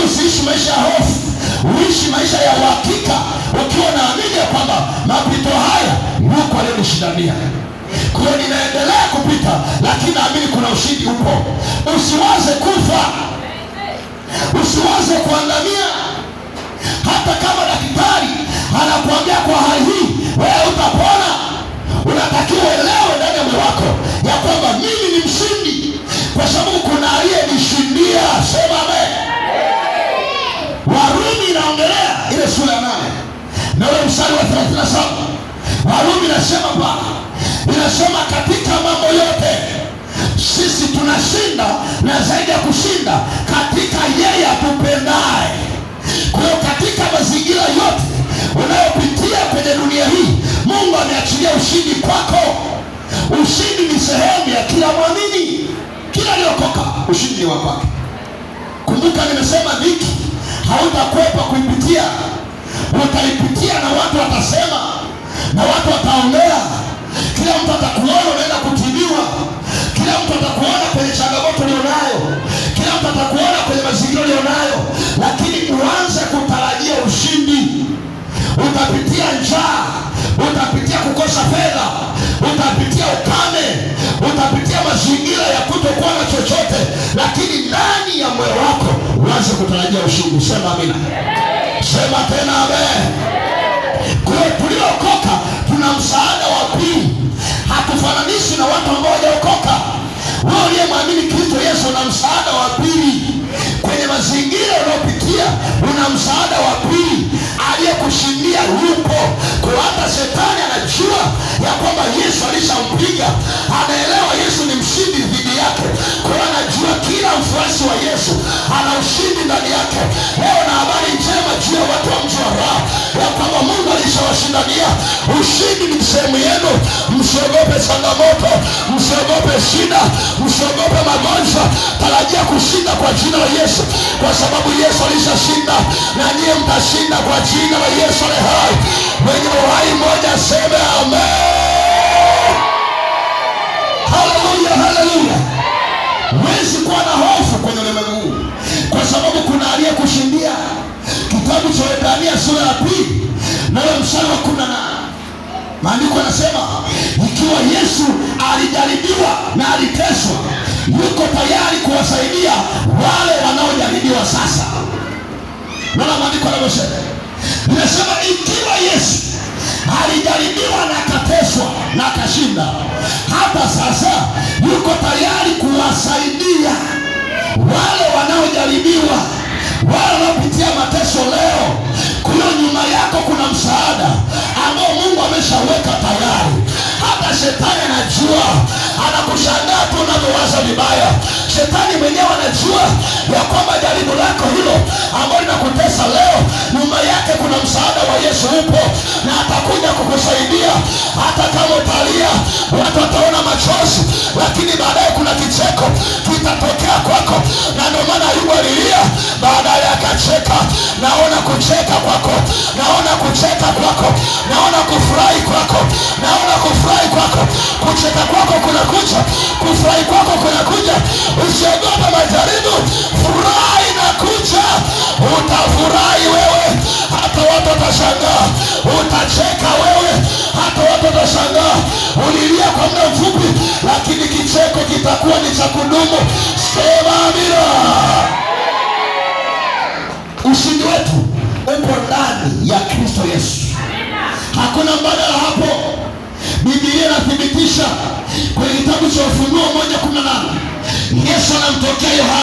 usiishi maisha ya hofu, uishi maisha ya uhakika, ukiwa naamini ya kwamba mapito haya yuko aliyenishindania. Kwa hiyo ninaendelea kupita, lakini naamini kuna ushindi upo. Usiwaze kufa, usiwaze kuangamia. Hata kama daktari anakuambia kwa hali hii wewe utapona, unatakiwa elewe ndani ya moyo wako ya kwamba mimi ni mshindi, kwa sababu kuna aliyenishindia. Sema amen. Warumi inaongelea ile sura ya 8 na ule mstari wa 37. Warumi inasema Bwana, inasema katika mambo yote sisi tunashinda, na zaidi ya kushinda katika yeye atupendaye. Kwa hiyo katika mazingira yote unayopitia kwenye dunia hii, Mungu ameachilia ushindi kwako. Ushindi ni sehemu ya kila mwamini, kila aliokoka, ushindi ni wa kwake. Kumbuka nimesema dhiki hautakwepa kuipitia. Utaipitia na watu watasema, na watu wataongea. Kila mtu atakuona unaenda kutibiwa, kila mtu atakuona kwenye changamoto ulionayo, kila mtu atakuona kwenye mazingira ulionayo, lakini uanze kutarajia ushindi. Utapitia njaa, utapitia kukosa fedha, utapitia ukame, utapitia mazingira ya kutokuwa na chochote, lakini ndani ya moyo wako uanze kutarajia ushindi. Sema amina. Sema tena amen. Kwa hiyo tuliokoka tuna msaada wa pili. Hatufananishi na watu ambao hawajaokoka. Wewe uliyemwamini Kristo Yesu una msaada wa pili. Kwenye mazingira unayopitia una msaada wa pili. Aliyekushindia yupo. Kwa hata shetani anajua ya kwamba Yesu alishampiga, anaelewa Yesu ni mshindi dhidi yake. Kwa hiyo anajua kila mfuasi wa Yesu ana ushindi ndani yake. Leo na habari njema juu ya watu wa mji wa Raha ya kwamba Mungu alishawashindania. Ushindi ni sehemu yenu. Msiogope changamoto, msiogope shida, msiogope magonjwa. Tarajia kushinda kwa jina la Yesu, kwa sababu Yesu alishashinda, na nyie mtashinda kwa jina la Yesu aliye hai. Mwenye uhai mmoja aseme amen. Haleluya, haleluya. Huwezi kuwa na hofu kwenye ulimwengu huu, kwa sababu kuna aliyekushindia. Kitabu cha Waebrania sura ya 2 na mstari wa 18, maandiko yanasema ikiwa Yesu alijaribiwa na aliteswa, yuko tayari kuwasaidia wale wanaojaribiwa sasa. Naona maandiko yanasema, inasema ikiwa Yesu alijaribiwa na akateswa na akashinda, hata sasa yuko tayari kuwasaidia wale wanaojaribiwa, wale wanaopitia mateso leo. Kwa hiyo nyuma yako kuna msaada ambao Mungu ameshaweka tayari. Hata shetani anajua, anakushangaa tu unavyowaza vibaya. Shetani mwenyewe anajua ya kwamba jaribu lako hilo ambalo linakutesa leo, nyuma yake kuna msaada wa Yesu upo, na atakuja kukusaidia. Hata kama utalia, watu wataona machozi, lakini baadaye kuna kicheko kitatokea kwako. Na ndio maana Ayubu alilia, baadaye akacheka. Naona kucheka kwako, naona kucheka kwako, naona kufurahi kwako, naona kufurahi kwako. Kucheka kwako kunakuja, kufurahi kwako kunakuja. Usiogope majaribu, furahi na kuja. Utafurahi wewe, hata watu watashangaa. Utacheka wewe, hata watu watashangaa. Ulilia kwa muda mfupi, lakini kicheko kitakuwa ni cha kudumu. Sema amina. Ushindi wetu upo ndani ya Kristo Yesu. Hakuna mbadala hapo. Biblia inathibitisha kwenye kitabu cha Ufunuo 1:18, Yesu anamtokea Yohana.